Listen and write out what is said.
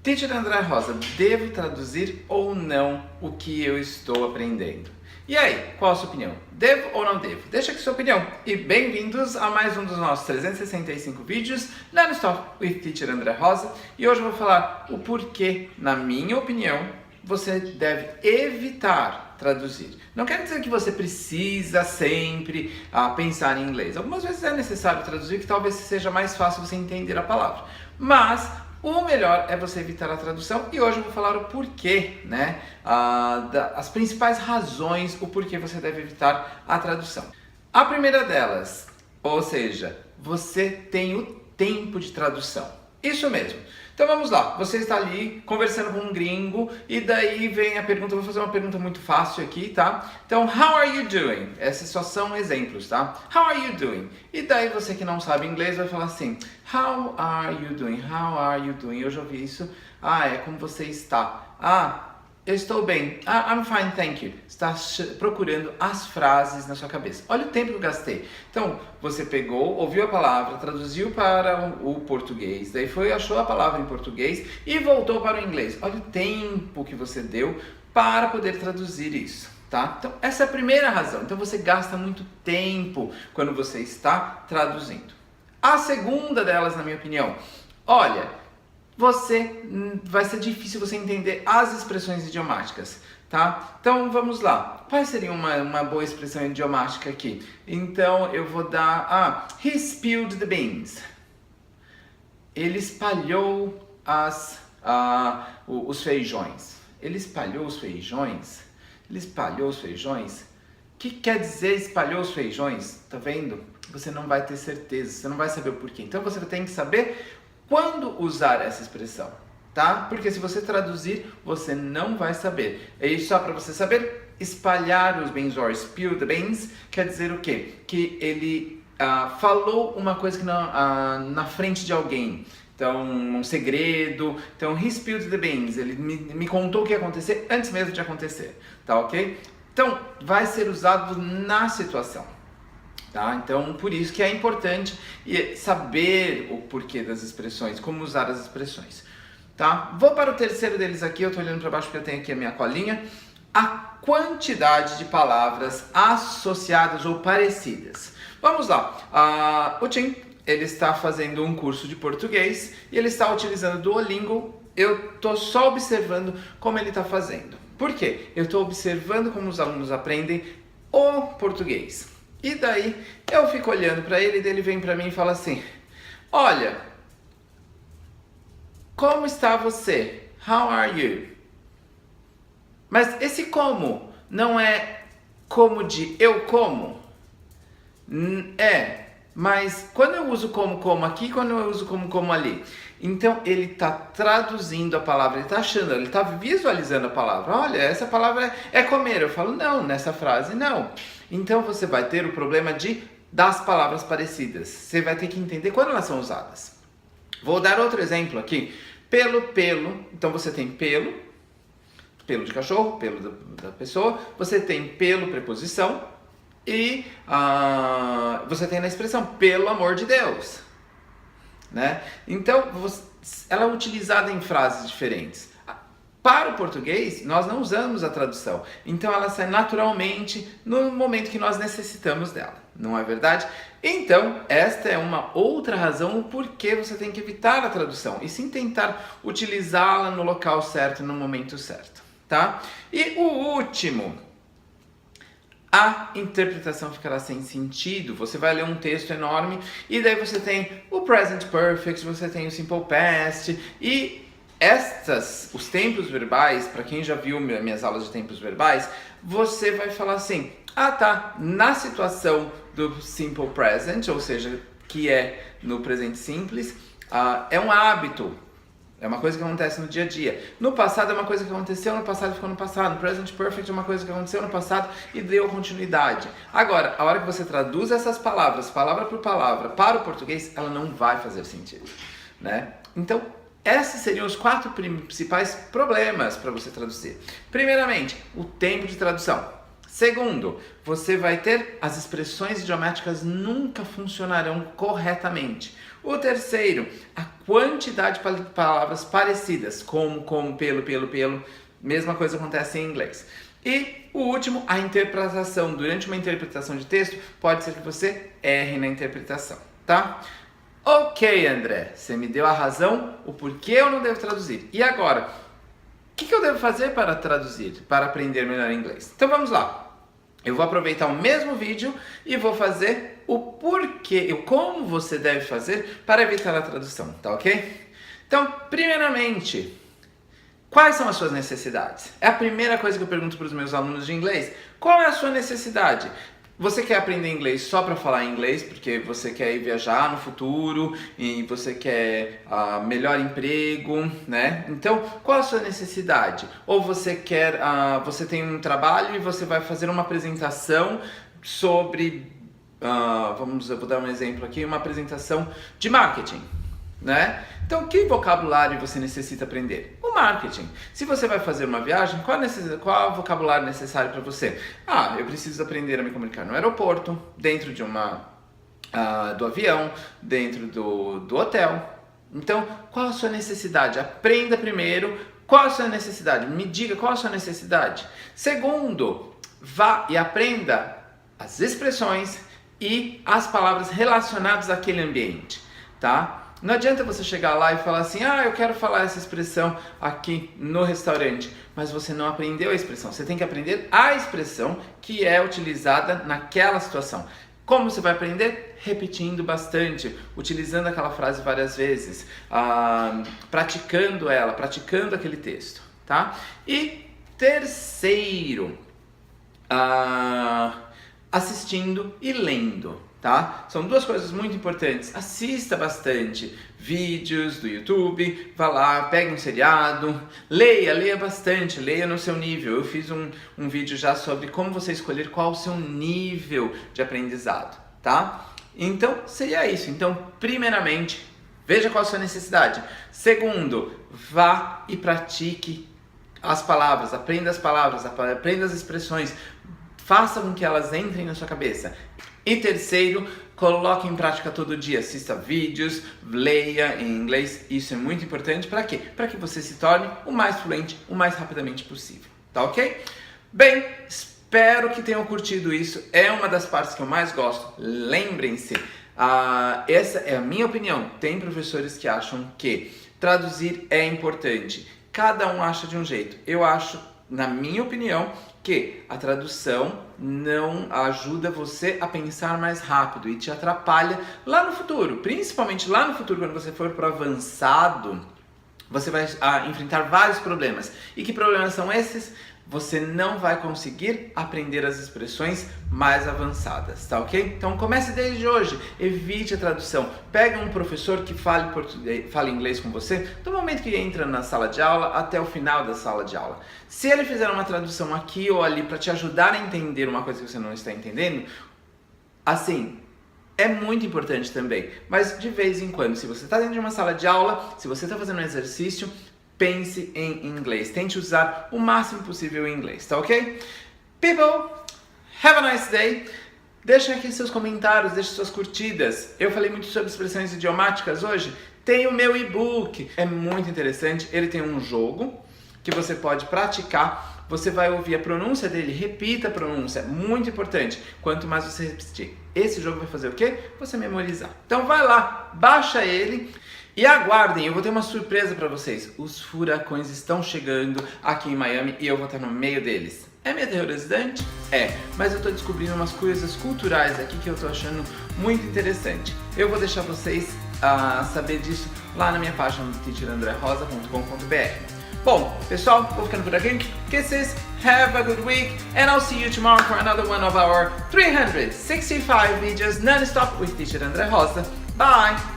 Teacher André Rosa, devo traduzir ou não o que eu estou aprendendo? E aí, qual a sua opinião? Devo ou não devo? Deixa aqui sua opinião. E bem-vindos a mais um dos nossos 365 vídeos lá no Stop with Teacher André Rosa. E hoje eu vou falar o porquê, na minha opinião, você deve evitar traduzir. Não quer dizer que você precisa sempre pensar em inglês. Algumas vezes é necessário traduzir, que talvez seja mais fácil você entender a palavra. Mas o melhor é você evitar a tradução e hoje eu vou falar o porquê, né? As principais razões, o porquê você deve evitar a tradução. A primeira delas, ou seja, você tem o tempo de tradução. Isso mesmo. Então vamos lá, você está ali conversando com um gringo e daí vem a pergunta, eu vou fazer uma pergunta muito fácil aqui, tá? Então, how are you doing? Esses só são exemplos, tá? How are you doing? E daí você que não sabe inglês vai falar assim, how are you doing? How are you doing? Eu já ouvi isso. É como você está. Eu estou bem. I'm fine, thank you. Está procurando as frases na sua cabeça. Olha o tempo que eu gastei. Então, você pegou, ouviu a palavra, traduziu para o português, daí achou a palavra em português e voltou para o inglês. Olha o tempo que você deu para poder traduzir isso, tá? Então, essa é a primeira razão. Então, você gasta muito tempo quando você está traduzindo. A segunda delas, na minha opinião, olha, vai ser difícil você entender as expressões idiomáticas, tá? Então vamos lá. Qual seria uma boa expressão idiomática aqui? Então eu vou dar, he spilled the beans. Ele espalhou os feijões. Ele espalhou os feijões? Ele espalhou os feijões? O que quer dizer espalhou os feijões? Tá vendo? Você não vai ter certeza, você não vai saber o porquê. Então você tem que saber quando usar essa expressão, tá? Porque se você traduzir, você não vai saber. E só para você saber, espalhar os bens, or spill the beans, quer dizer o quê? Que ele falou uma coisa que na frente de alguém. Então, um segredo. Então, he spilled the beans. Ele me contou o que ia acontecer antes mesmo de acontecer, tá ok? Então, vai ser usado na situação. Tá? Então, por isso que é importante saber o porquê das expressões, como usar as expressões. Tá? Vou para o terceiro deles aqui, eu estou olhando para baixo porque eu tenho aqui a minha colinha. A quantidade de palavras associadas ou parecidas. Vamos lá. O Tim, ele está fazendo um curso de português e ele está utilizando o Duolingo. Eu estou só observando como ele está fazendo. Por quê? Eu estou observando como os alunos aprendem o português. E daí eu fico olhando para ele e ele vem para mim e fala assim, olha, como está você? How are you? Mas esse como não é como de eu como? Mas quando eu uso como aqui, quando eu uso como ali? Então ele está traduzindo a palavra, ele está achando, ele está visualizando a palavra. Olha, essa palavra é comer. Eu falo, não, nessa frase não. Então você vai ter o problema das palavras parecidas. Você vai ter que entender quando elas são usadas. Vou dar outro exemplo aqui. Pelo. Então você tem pelo de cachorro, pelo da pessoa. Você tem pelo, preposição. E você tem na expressão, pelo amor de Deus. Né? Então, ela é utilizada em frases diferentes. Para o português, nós não usamos a tradução. Então, ela sai naturalmente no momento que nós necessitamos dela. Não é verdade? Então, esta é uma outra razão por que você tem que evitar a tradução. E sim tentar utilizá-la no local certo, no momento certo. Tá? E o último, a interpretação ficará sem sentido. Você vai ler um texto enorme e daí você tem o present perfect, você tem o simple past e os tempos verbais, para quem já viu minhas aulas de tempos verbais, você vai falar assim, na situação do simple present, ou seja, que é no presente simples, é um hábito. É uma coisa que acontece no dia a dia. No passado é uma coisa que aconteceu no passado e ficou no passado. No present perfect é uma coisa que aconteceu no passado e deu continuidade. Agora, a hora que você traduz essas palavras, palavra por palavra, para o português, ela não vai fazer sentido, né? Então, esses seriam os 4 principais problemas para você traduzir. Primeiramente, o tempo de tradução. Segundo, você vai ter as expressões idiomáticas nunca funcionarão corretamente. O terceiro, a quantidade de palavras parecidas, como, pelo, mesma coisa acontece em inglês. E o último, a interpretação. Durante uma interpretação de texto, pode ser que você erre na interpretação, tá? Ok, André, você me deu a razão, o porquê eu não devo traduzir. E agora, o que eu devo fazer para traduzir, para aprender melhor inglês? Então vamos lá. Eu vou aproveitar o mesmo vídeo e vou fazer o porquê, como você deve fazer para evitar a tradução, tá ok? Então, primeiramente, quais são as suas necessidades? É a primeira coisa que eu pergunto para os meus alunos de inglês. Qual é a sua necessidade? Você quer aprender inglês só para falar inglês, porque você quer ir viajar no futuro e você quer melhor emprego, né? Então, qual a sua necessidade? Ou você quer, você tem um trabalho e você vai fazer uma apresentação sobre, eu vou dar um exemplo aqui, uma apresentação de marketing, né? Então, que vocabulário você necessita aprender? O marketing. Se você vai fazer uma viagem, qual é o vocabulário necessário para você? Eu preciso aprender a me comunicar no aeroporto, dentro de do avião, dentro do hotel. Então, qual a sua necessidade? Aprenda primeiro qual a sua necessidade. Me diga qual a sua necessidade. Segundo, vá e aprenda as expressões e as palavras relacionadas àquele ambiente, tá? Não adianta você chegar lá e falar assim, eu quero falar essa expressão aqui no restaurante, mas você não aprendeu a expressão. Você tem que aprender a expressão que é utilizada naquela situação. Como você vai aprender? Repetindo bastante, utilizando aquela frase várias vezes, praticando ela, praticando aquele texto, tá? E terceiro, assistindo e lendo. Tá? São duas coisas muito importantes. Assista bastante vídeos do YouTube, vá lá, pegue um seriado, leia bastante, leia no seu nível. Eu fiz um vídeo já sobre como você escolher qual o seu nível de aprendizado, tá? Então, seria isso. Então, primeiramente, veja qual a sua necessidade. Segundo, vá e pratique as palavras, aprenda as expressões, faça com que elas entrem na sua cabeça. E terceiro, coloque em prática todo dia, assista vídeos, leia em inglês, isso é muito importante. Para quê? Para que você se torne o mais fluente, o mais rapidamente possível, tá ok? Bem, espero que tenham curtido isso, é uma das partes que eu mais gosto. Lembrem-se, essa é a minha opinião, tem professores que acham que traduzir é importante, cada um acha de um jeito. Eu acho, na minha opinião, que a tradução não ajuda você a pensar mais rápido e te atrapalha lá no futuro. Principalmente lá no futuro, quando você for para o avançado, você vai enfrentar vários problemas. E que problemas são esses? Você não vai conseguir aprender as expressões mais avançadas, tá ok? Então comece desde hoje, evite a tradução. Pega um professor que fale inglês com você, do momento que entra na sala de aula até o final da sala de aula. Se ele fizer uma tradução aqui ou ali para te ajudar a entender uma coisa que você não está entendendo, assim, é muito importante também. Mas de vez em quando, se você está dentro de uma sala de aula, se você está fazendo um exercício, pense em inglês. Tente usar o máximo possível em inglês, tá ok? People, have a nice day. Deixem aqui seus comentários, deixem suas curtidas. Eu falei muito sobre expressões idiomáticas hoje. Tem o meu e-book. É muito interessante. Ele tem um jogo que você pode praticar. Você vai ouvir a pronúncia dele, repita a pronúncia. Muito importante. Quanto mais você repetir, esse jogo vai fazer o quê? Você memorizar. Então vai lá, baixa ele. E aguardem, eu vou ter uma surpresa para vocês. Os furacões estão chegando aqui em Miami e eu vou estar no meio deles. É meio aterrorizante? É, mas eu estou descobrindo umas coisas culturais aqui que eu estou achando muito interessante. Eu vou deixar vocês saber disso lá na minha página do teacherandrerosa.com.br. Bom, pessoal, vou ficando por aqui. Kisses, have a good week, and I'll see you tomorrow for another one of our 365 videos non-stop with Teacher André Rosa. Bye!